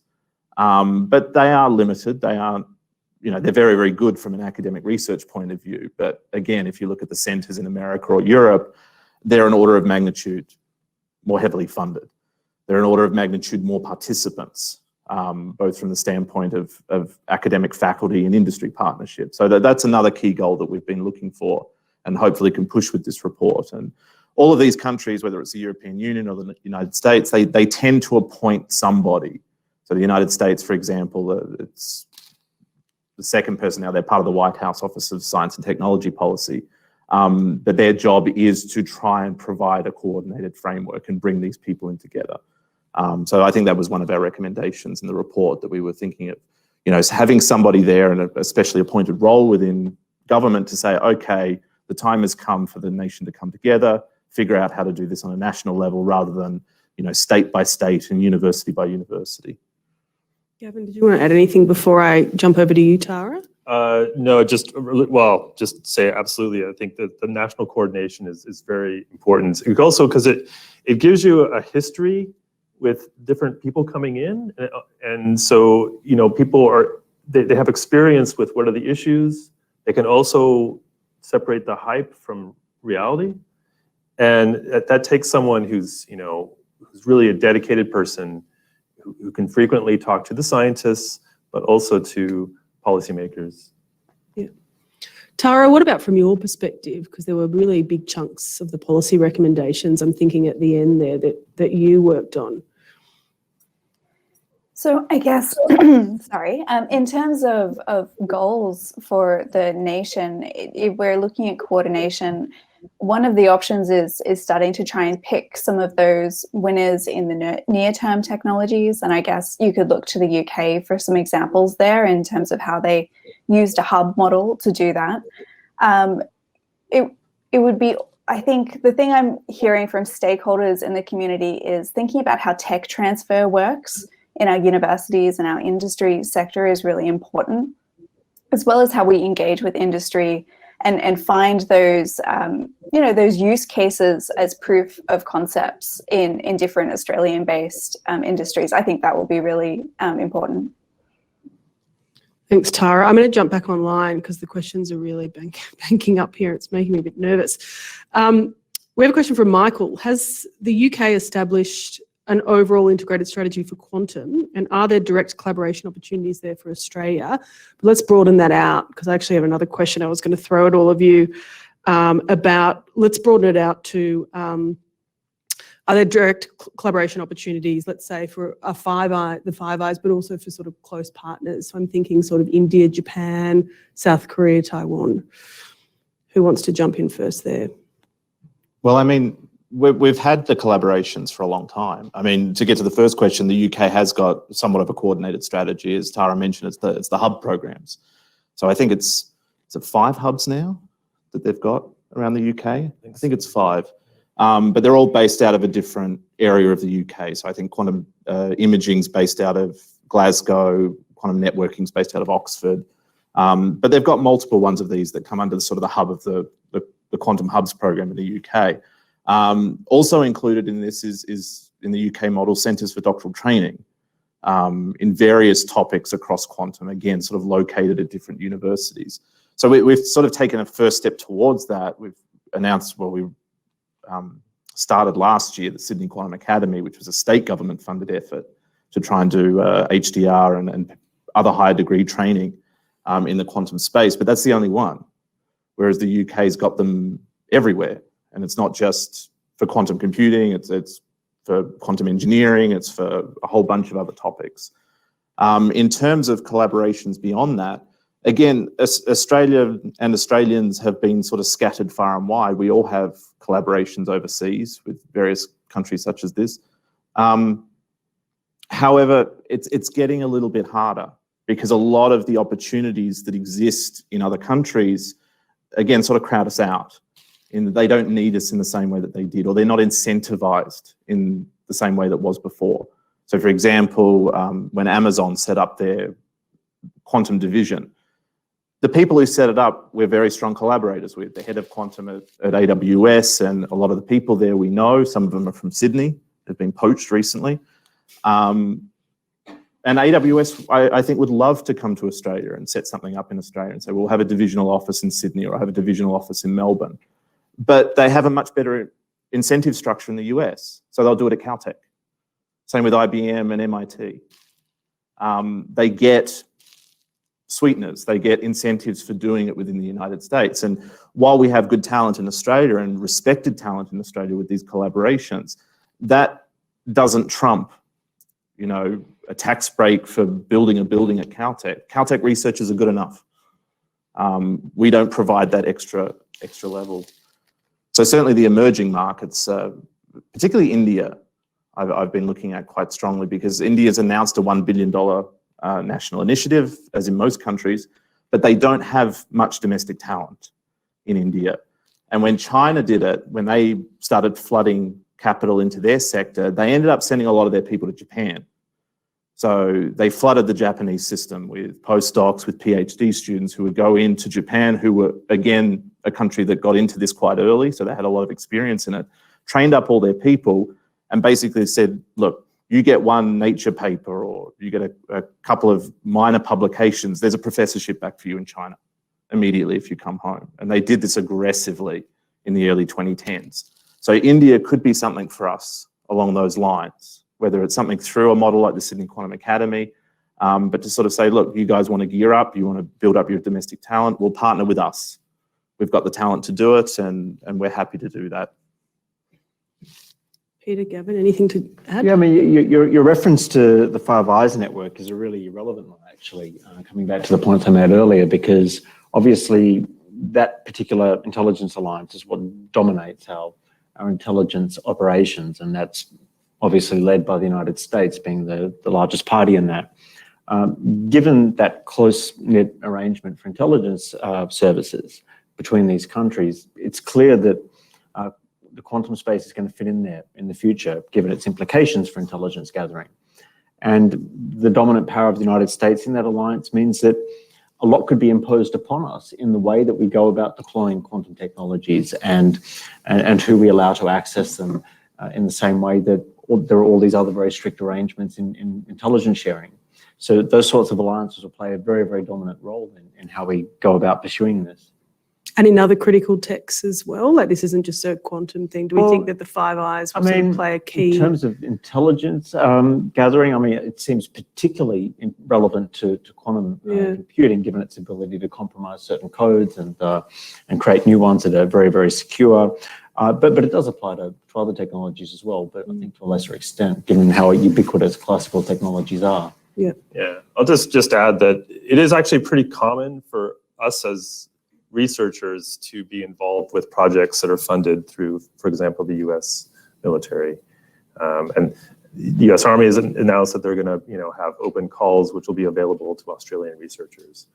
Speaker 2: but they are limited. They aren't, they're very, very good from an academic research point of view. But again, if you look at the centres in America or Europe, they're an order of magnitude more heavily funded. They're an order of magnitude more participants, both from the standpoint of academic faculty and industry partnership. So that's another key goal that we've been looking for and hopefully can push with this report. And all of these countries, whether it's the European Union or the United States, they tend to appoint somebody. So the United States, for example, it's the second person now, they're part of the White House Office of Science and Technology Policy. But their job is to try and provide a coordinated framework and bring these people in together. So I think that was one of our recommendations in the report, that we were thinking of, having somebody there in a especially appointed role within government to say, okay, the time has come for the nation to come together, figure out how to do this on a national level rather than, state by state and university by university.
Speaker 1: Gavin, did you want to add anything before I jump over to you, Tara?
Speaker 4: No, just say absolutely. I think that the national coordination is very important. Also, because it gives you a history with different people coming in, and so people they have experience with what are the issues. They can also separate the hype from reality, and that takes someone who's really a dedicated person who can frequently talk to the scientists, but also to policymakers.
Speaker 1: Yeah. Tara, what about from your perspective? Because there were really big chunks of the policy recommendations, I'm thinking at the end there, that you worked on.
Speaker 3: So I guess, sorry, in terms of goals for the nation, if we're looking at coordination, one of the options is starting to try and pick some of those winners in the near-term technologies. And I guess you could look to the UK for some examples there in terms of how they used a hub model to do that. It would be, I think the thing I'm hearing from stakeholders in the community is thinking about how tech transfer works in our universities and our industry sector is really important, as well as how we engage with industry and find those, those use cases as proof of concepts in different Australian-based industries. I think that will be really important.
Speaker 1: Thanks, Tara. I'm going to jump back online because the questions are really banking up here. It's making me a bit nervous. We have a question from Michael. Has the UK established an overall integrated strategy for quantum, and are there direct collaboration opportunities there for Australia? But let's broaden that out, because I actually have another question I was going to throw at all of you let's broaden it out to, are there direct collaboration opportunities, let's say for the Five Eyes, but also for sort of close partners? So I'm thinking sort of India, Japan, South Korea, Taiwan. Who wants to jump in first there?
Speaker 2: Well, I mean, we've had the collaborations for a long time. I mean, to get to the first question, the UK has got somewhat of a coordinated strategy. As Tara mentioned, it's the hub programs. So I think it's 5 hubs now that they've got around the UK. I think it's 5. But they're all based out of a different area of the UK. So I think quantum imaging's based out of Glasgow, quantum networking's based out of Oxford. But they've got multiple ones of these that come under the sort of the hub of the Quantum Hubs program in the UK. Also included in this is in the UK model, centres for doctoral training in various topics across quantum, again, sort of located at different universities. So we've sort of taken a first step towards that. We've announced, we started last year, the Sydney Quantum Academy, which was a state government funded effort to try and do HDR and other higher degree training in the quantum space, but that's the only one. Whereas the UK's got them everywhere. And it's not just for quantum computing, it's for quantum engineering, it's for a whole bunch of other topics. In terms of collaborations beyond that, again, Australia and Australians have been sort of scattered far and wide. We all have collaborations overseas with various countries such as this. However, it's getting a little bit harder because a lot of the opportunities that exist in other countries, again, sort of crowd us out in that they don't need us in the same way that they did, or they're not incentivized in the same way that was before. So for example, when Amazon set up their quantum division, the people who set it up, we're very strong collaborators with. The head of quantum at AWS and a lot of the people there we know, some of them are from Sydney, they've been poached recently. And AWS, I think, would love to come to Australia and set something up in Australia and say, we'll have a divisional office in Sydney or have a divisional office in Melbourne. But they have a much better incentive structure in the US. So they'll do it at Caltech. Same with IBM and MIT. They get sweeteners, they get incentives for doing it within the United States. And while we have good talent in Australia and respected talent in Australia with these collaborations, that doesn't trump, you know, a tax break for building a building at Caltech. Caltech researchers are good enough. We don't provide that extra level. So certainly the emerging markets, particularly India, I've been looking at quite strongly because India's announced a $1 billion national initiative, as in most countries, but they don't have much domestic talent in India. And when China did it, when they started flooding capital into their sector, they ended up sending a lot of their people to Japan. So they flooded the Japanese system with postdocs, with PhD students who would go into Japan, who were, again, a country that got into this quite early, so they had a lot of experience in it, trained up all their people, and basically said, look, you get one Nature paper or you get a couple of minor publications, there's a professorship back for you in China immediately if you come home. And they did this aggressively in the early 2010s. So India could be something for us along those lines, whether it's something through a model like the Sydney Quantum Academy, but to sort of say, look, you guys want to gear up, you want to build up your domestic talent, we'll partner with us. We've got the talent to do it, and we're happy to do that.
Speaker 1: Peter, Gavin, anything to add?
Speaker 5: Yeah, I mean, your reference to the Five Eyes network is a really relevant one, actually, coming back to the point I made earlier, because obviously that particular intelligence alliance is what dominates our intelligence operations, and that's obviously led by the United States being the largest party in that. Given that close-knit arrangement for intelligence services between these countries, it's clear that the quantum space is going to fit in there in the future, given its implications for intelligence gathering. And the dominant power of the United States in that alliance means that a lot could be imposed upon us in the way that we go about deploying quantum technologies and who we allow to access them in the same way that there are all these other very strict arrangements in intelligence sharing. So those sorts of alliances will play a very, very dominant role in how we go about pursuing this.
Speaker 1: And in other critical techs as well? Like this isn't just a quantum thing. Do we think that the Five Eyes will sort of play a key?
Speaker 5: In terms of intelligence gathering, I mean, it seems particularly relevant to quantum computing, given its ability to compromise certain codes and create new ones that are very, very secure. But it does apply to other technologies as well, but I think to a lesser extent, given how ubiquitous classical technologies are.
Speaker 1: Yeah.
Speaker 4: I'll just add that it is actually pretty common for us as researchers to be involved with projects that are funded through, for example, the U.S. military. And the U.S. Army has announced that they're going to, have open calls which will be available to Australian researchers.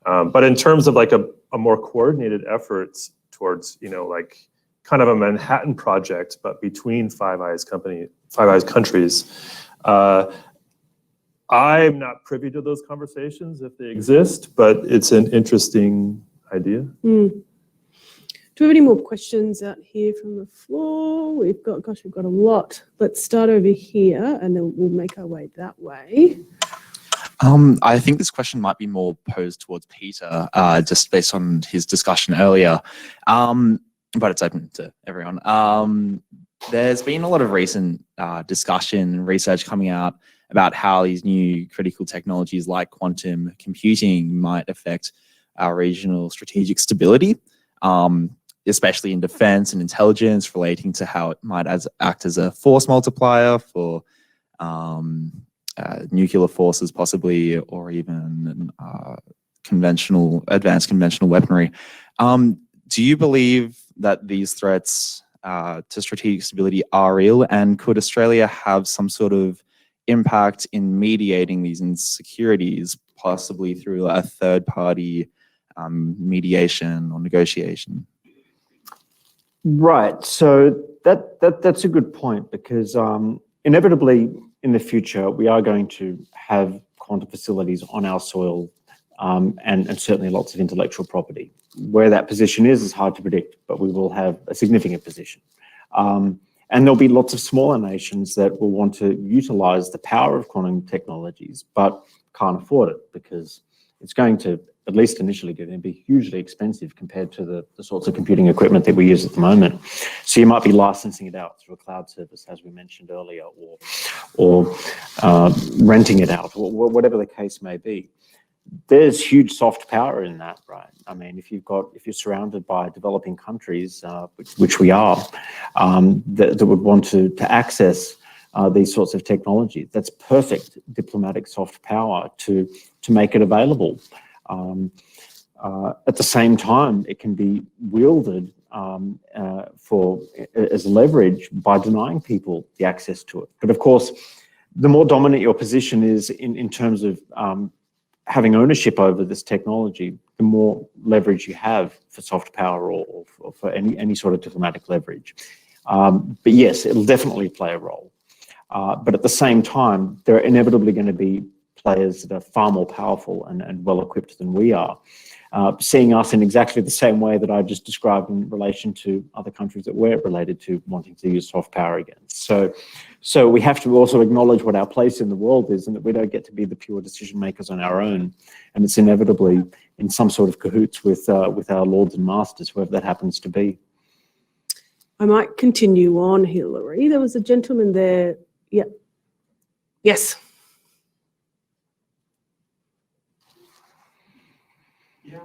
Speaker 4: But in terms of like a more coordinated efforts towards, like kind of a Manhattan project, but between Five Eyes countries, I'm not privy to those conversations if they exist, but it's an interesting idea.
Speaker 1: Do we have any more questions out here from the floor? We've got a lot. Let's start over here and then we'll make our way that way.
Speaker 7: I think this question might be more posed towards Peter, just based on his discussion earlier, but it's open to everyone. There's been a lot of recent discussion and research coming out about how these new critical technologies like quantum computing might affect our regional strategic stability, especially in defense and intelligence, relating to how it might act as a force multiplier for nuclear forces possibly, or even advanced conventional weaponry. Do you believe that these threats to strategic stability are real, and could Australia have some sort of impact in mediating these insecurities, possibly through a third-party mediation or negotiation?
Speaker 5: Right. So that's a good point, because inevitably in the future we are going to have quantum facilities on our soil, and certainly lots of intellectual property. Where that position is hard to predict, but we will have a significant position. And there'll be lots of smaller nations that will want to utilize the power of quantum technologies, but can't afford it because it's going to, at least initially, going to be hugely expensive compared to the sorts of computing equipment that we use at the moment. So you might be licensing it out through a cloud service, as we mentioned earlier, or renting it out, or whatever the case may be. There's huge soft power in that, right? I mean, if you're surrounded by developing countries, which we are, that would want to access these sorts of technologies, that's perfect diplomatic soft power to make it available. At the same time, it can be wielded as leverage by denying people the access to it. But of course, the more dominant your position is in terms of having ownership over this technology, the more leverage you have for soft power or for any sort of diplomatic leverage. But yes, it'll definitely play a role. But at the same time, there are inevitably going to be players that are far more powerful and well-equipped than we are, seeing us in exactly the same way that I just described in relation to other countries that we're related to wanting to use soft power against. So we have to also acknowledge what our place in the world is, and that we don't get to be the pure decision makers on our own. And it's inevitably in some sort of cahoots with our lords and masters, whoever that happens to be.
Speaker 1: I might continue on, Hilary. There was a gentleman there. Yeah. Yes.
Speaker 8: Yeah,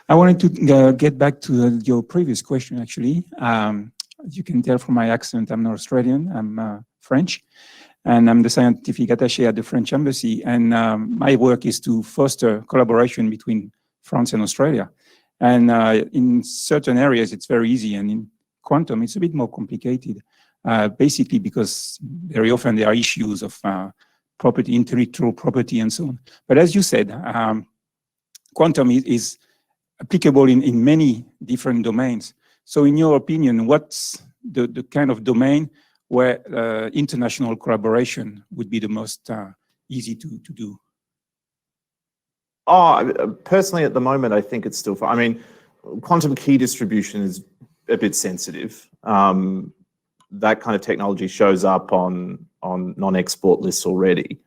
Speaker 8: I wanted to get back to your previous question, actually. As you can tell from my accent, I'm not Australian, I'm French, and I'm the scientific attaché at the French Embassy. And my work is to foster collaboration between France and Australia. And in certain areas, it's very easy. And in quantum, it's a bit more complicated, basically because very often there are issues of property, intellectual property, and so on. But as you said, quantum is applicable in many different domains. So in your opinion, what's the kind of domain where international collaboration would be the most easy to do?
Speaker 2: Personally, at the moment, I think it's still fine. I mean, quantum key distribution is a bit sensitive. That kind of technology shows up on non-export lists already.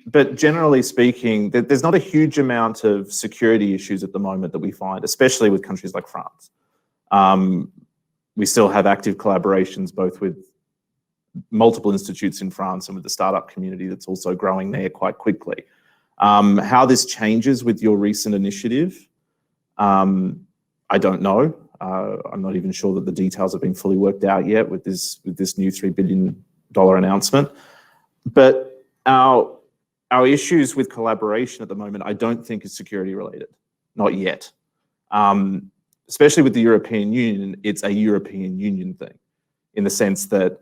Speaker 2: But generally speaking, there's not a huge amount of security issues at the moment that we find, especially with countries like France. We still have active collaborations both with multiple institutes in France and with the startup community that's also growing there quite quickly. How this changes with your recent initiative, I don't know. I'm not even sure that the details have been fully worked out yet with this new $3 billion announcement. But our issues with collaboration at the moment, I don't think is security related, not yet. Especially with the European Union, it's a European Union thing, in the sense that,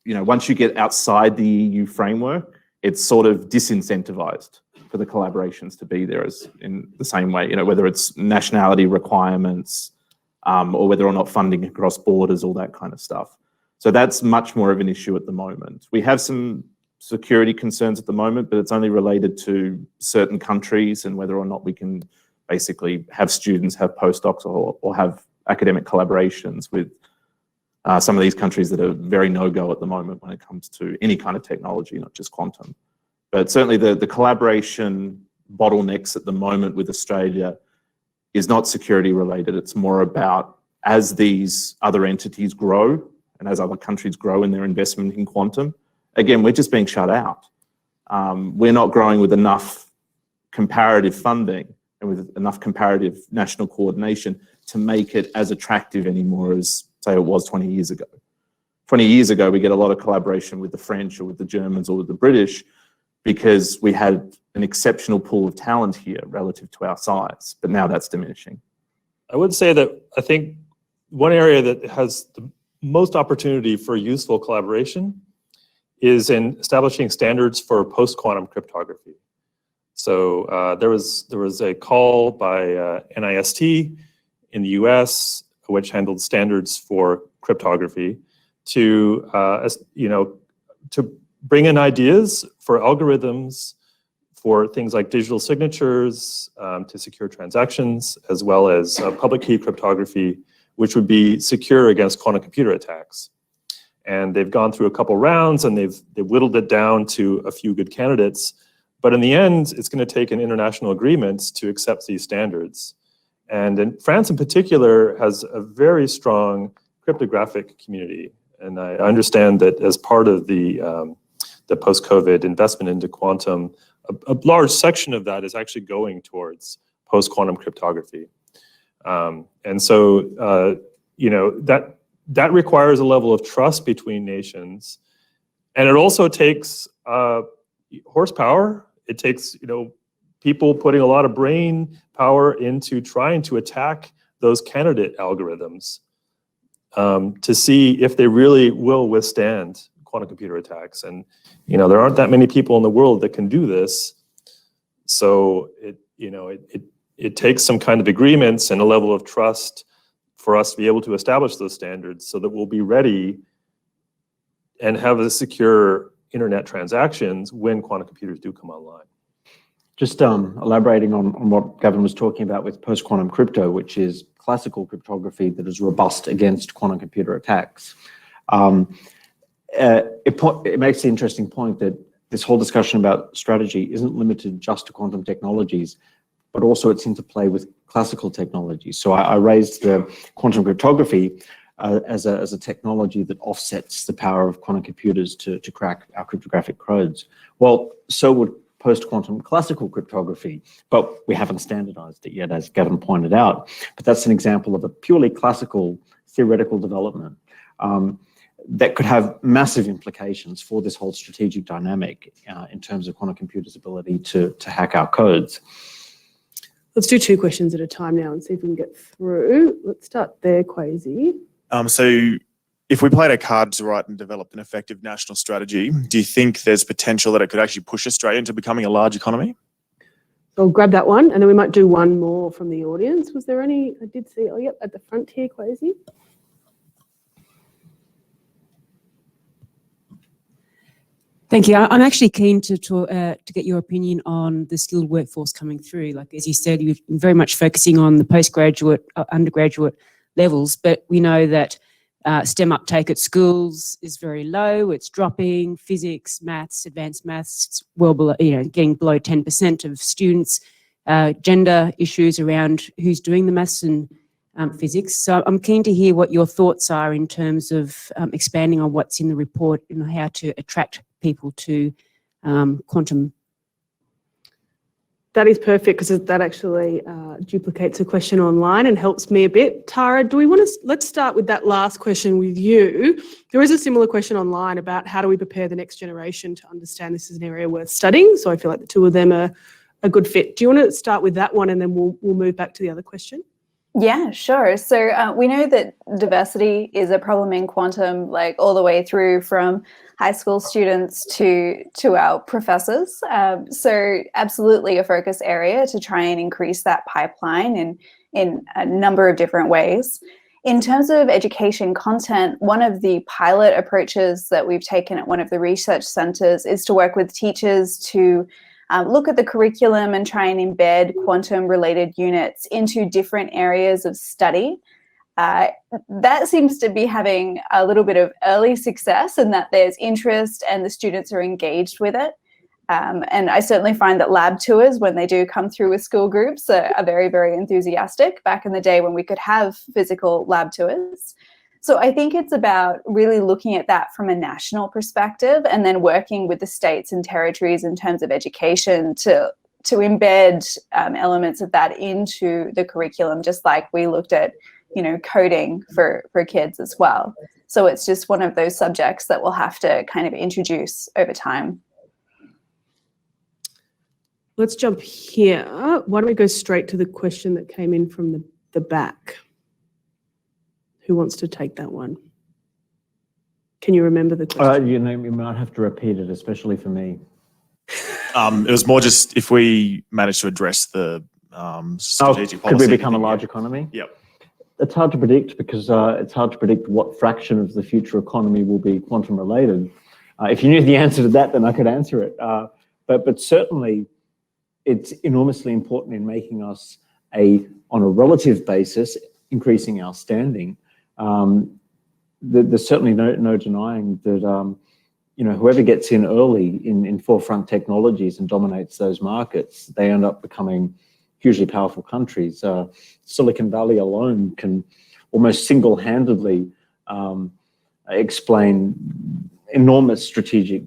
Speaker 2: once you get outside the EU framework, it's sort of disincentivized for the collaborations to be there as in the same way, whether it's nationality requirements or whether or not funding across borders, all that kind of stuff. So that's much more of an issue at the moment. We have some security concerns at the moment, but it's only related to certain countries and whether or not we can basically have students have postdocs or have academic collaborations with some of these countries that are very no-go at the moment when it comes to any kind of technology, not just quantum. But certainly the collaboration bottlenecks at the moment with Australia is not security related. It's more about as these other entities grow and as other countries grow in their investment in quantum, again, we're just being shut out. We're not growing with enough comparative funding and with enough comparative national coordination to make it as attractive anymore as, say, it was 20 years ago. 20 years ago, we get a lot of collaboration with the French or with the Germans or with the British because we had an exceptional pool of talent here relative to our size, but now that's diminishing.
Speaker 4: I would say that I think one area that has the most opportunity for useful collaboration is in establishing standards for post-quantum cryptography. So there was a call by NIST in the US, which handled standards for cryptography, to to bring in ideas for algorithms for things like digital signatures, to secure transactions, as well as public key cryptography, which would be secure against quantum computer attacks. And they've gone through a couple rounds and they've whittled it down to a few good candidates. But in the end, it's going to take an international agreement to accept these standards. And in France in particular has a very strong cryptographic community. And I understand that as part of the post-COVID investment into quantum, a large section of that is actually going towards post-quantum cryptography. And so, that requires a level of trust between nations. And it also takes horsepower. It takes, people putting a lot of brain power into trying to attack those candidate algorithms to see if they really will withstand quantum computer attacks. And, there aren't that many people in the world that can do this. So it takes some kind of agreements and a level of trust for us to be able to establish those standards so that we'll be ready and have a secure internet transactions when quantum computers do come online.
Speaker 5: Just elaborating on what Gavin was talking about with post-quantum crypto, which is classical cryptography that is robust against quantum computer attacks. It makes the interesting point that this whole discussion about strategy isn't limited just to quantum technologies, but also its interplay with classical technologies. So I raised the quantum cryptography as a technology that offsets the power of quantum computers to crack our cryptographic codes. Well, so would post-quantum classical cryptography, but we haven't standardized it yet, as Gavin pointed out. But that's an example of a purely classical theoretical development that could have massive implications for this whole strategic dynamic in terms of quantum computers' ability to hack our codes.
Speaker 1: Let's do 2 questions at a time now and see if we can get through. Let's start there, Kwasi.
Speaker 9: So if we played our cards right and developed an effective national strategy, do you think there's potential that it could actually push Australia into becoming a large economy?
Speaker 1: So I'll grab that one and then we might do one more from the audience. Was there any? I did see, oh, yep, at the front here, Kwasi.
Speaker 10: Thank you. I'm actually keen to get your opinion on the skilled workforce coming through. Like, as you said, you're very much focusing on the postgraduate, undergraduate levels, but we know that STEM uptake at schools is very low. It's dropping. Physics, maths, advanced maths, it's well below, getting below 10% of students. Gender issues around who's doing the maths and physics. So I'm keen to hear what your thoughts are in terms of expanding on what's in the report and how to attract people to quantum.
Speaker 1: That is perfect because that actually duplicates a question online and helps me a bit. Tara, do we want to, let's start with that last question with you. There is a similar question online about how do we prepare the next generation to understand this is an area worth studying. So I feel like the two of them are a good fit. Do you want to start with that one and then we'll move back to the other question?
Speaker 3: Yeah, sure. So we know that diversity is a problem in quantum, like all the way through from high school students to our professors. So absolutely a focus area to try and increase that pipeline in a number of different ways. In terms of education content, one of the pilot approaches that we've taken at one of the research centres is to work with teachers to look at the curriculum and try and embed quantum-related units into different areas of study. That seems to be having a little bit of early success in that there's interest and the students are engaged with it. And I certainly find that lab tours, when they do come through with school groups, are very, very enthusiastic back in the day when we could have physical lab tours. So I think it's about really looking at that from a national perspective and then working with the states and territories in terms of education to embed elements of that into the curriculum, just like we looked at, coding for kids as well. So it's just one of those subjects that we'll have to kind of introduce over time.
Speaker 1: Let's jump here. Why don't we go straight to the question that came in from the back? Who wants to take that one? Can you remember the question?
Speaker 5: You might have to repeat it, especially for me.
Speaker 9: It was more just if we manage to address the strategic policy.
Speaker 5: Could we become a large economy?
Speaker 9: Yep.
Speaker 5: It's hard to predict because it's hard to predict what fraction of the future economy will be quantum related. If you knew the answer to that, then I could answer it. But certainly, it's enormously important in making us on a relative basis, increasing our standing. There's certainly no denying that whoever gets in early in forefront technologies and dominates those markets, they end up becoming hugely powerful countries. Silicon Valley alone can almost single-handedly explain enormous strategic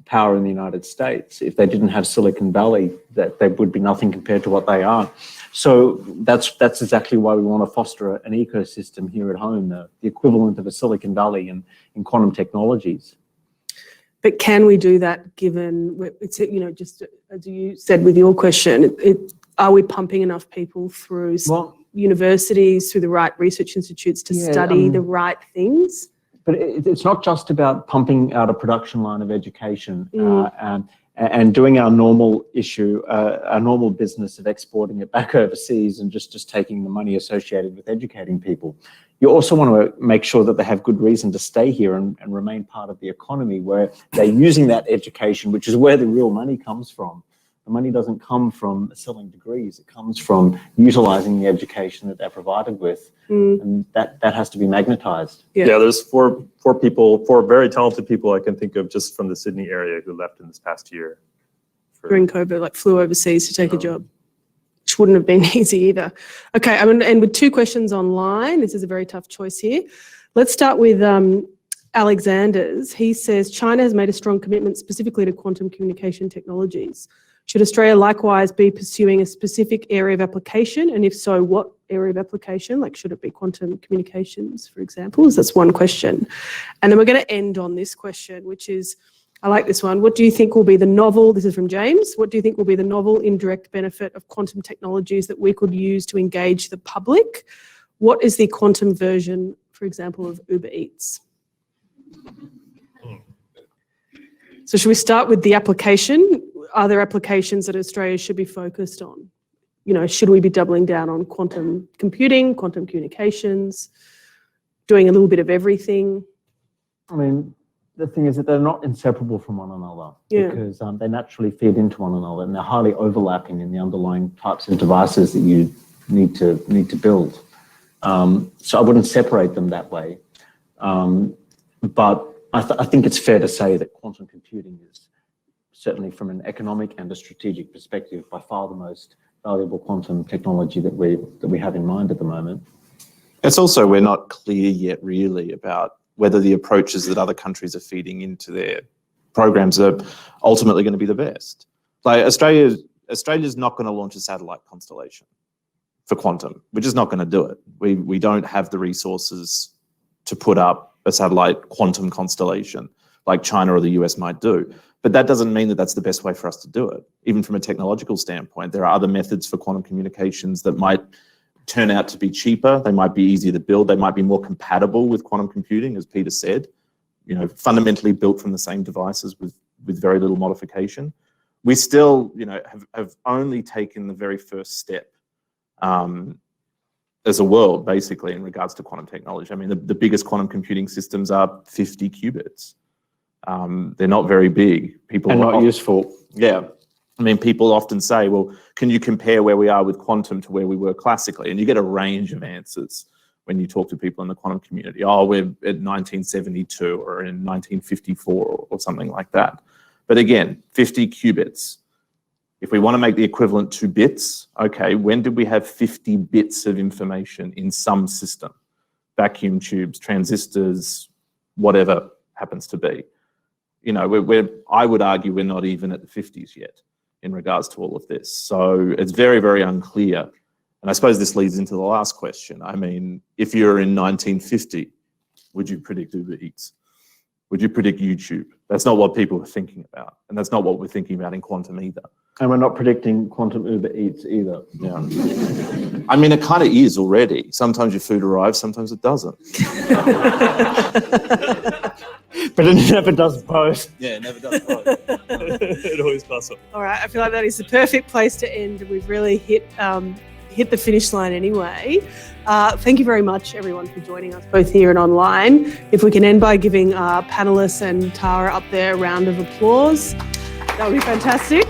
Speaker 5: power in the United States. If they didn't have Silicon Valley, that they would be nothing compared to what they are. So that's exactly why we want to foster an ecosystem here at home, the equivalent of a Silicon Valley in quantum technologies.
Speaker 1: But can we do that given, it's, just as you said with your question, are we pumping enough people through universities, through the right research institutes to study the right things?
Speaker 5: But it's not just about pumping out a production line of education and doing our normal business of exporting it back overseas and just taking the money associated with educating people. You also want to make sure that they have good reason to stay here and remain part of the economy where they're using that education, which is where the real money comes from. The money doesn't come from selling degrees. It comes from utilizing the education that they're provided with. And that has to be magnetized.
Speaker 4: Yeah, there's four very talented people I can think of just from the Sydney area who left in this past year.
Speaker 1: During COVID, flew overseas to take a job, which wouldn't have been easy either. Okay, I'm going to end with two questions online. This is a very tough choice here. Let's start with Alexander's. He says, China has made a strong commitment specifically to quantum communication technologies. Should Australia likewise be pursuing a specific area of application? And if so, what area of application? Should it be quantum communications, for example? That's one question. And then we're going to end on this question, which is, I like this one. What do you think will be the novel, this is from James, what do you think will be the novel indirect benefit of quantum technologies that we could use to engage the public? What is the quantum version, for example, of Uber Eats? So should we start with the application? Are there applications that Australia should be focused on? Should we be doubling down on quantum computing, quantum communications, doing a little bit of everything?
Speaker 5: The thing is that they're not inseparable from one another because they naturally feed into one another and they're highly overlapping in the underlying types of devices that you need to build. So I wouldn't separate them that way. But I think it's fair to say that quantum computing is certainly from an economic and a strategic perspective by far the most valuable quantum technology that we have in mind at the moment.
Speaker 2: It's also, we're not clear yet really about whether the approaches that other countries are feeding into their programs are ultimately going to be the best. Australia's not going to launch a satellite constellation for quantum. We're just not going to do it. We don't have the resources to put up a satellite quantum constellation like China or the US might do. But that doesn't mean that that's the best way for us to do it. Even from a technological standpoint, there are other methods for quantum communications that might turn out to be cheaper. They might be easier to build. They might be more compatible with quantum computing, as Peter said, fundamentally built from the same devices with very little modification. We still, have only taken the very first step as a world, basically, in regards to quantum technology. The biggest quantum computing systems are 50 qubits. They're not very big. People
Speaker 5: and not useful.
Speaker 2: Yeah. People often say, well, can you compare where we are with quantum to where we were classically? And you get a range of answers when you talk to people in the quantum community. Oh, we're at 1972 or in 1954 or something like that. But again, 50 qubits. If we want to make the equivalent to bits, okay, when did we have 50 bits of information in some system? Vacuum tubes, transistors, whatever happens to be. I would argue we're not even at the 50s yet. in regards to all of this. So it's very, very unclear. And I suppose this leads into the last question. I mean, if you're in 1950, would you predict Uber Eats? Would you predict YouTube? That's not what people are thinking about. And that's not what we're thinking about in quantum either.
Speaker 5: And we're not predicting quantum Uber Eats either.
Speaker 2: Yeah. I mean, it kind of is already. Sometimes your food arrives, sometimes it doesn't.
Speaker 5: But it never does both.
Speaker 2: Yeah, it never does both.
Speaker 4: It always does.
Speaker 1: All right, I feel like that is the perfect place to end. We've really hit the finish line anyway. Thank you very much, everyone, for joining us, both here and online. If we can end by giving our panelists and Tara up there a round of applause, that would be fantastic.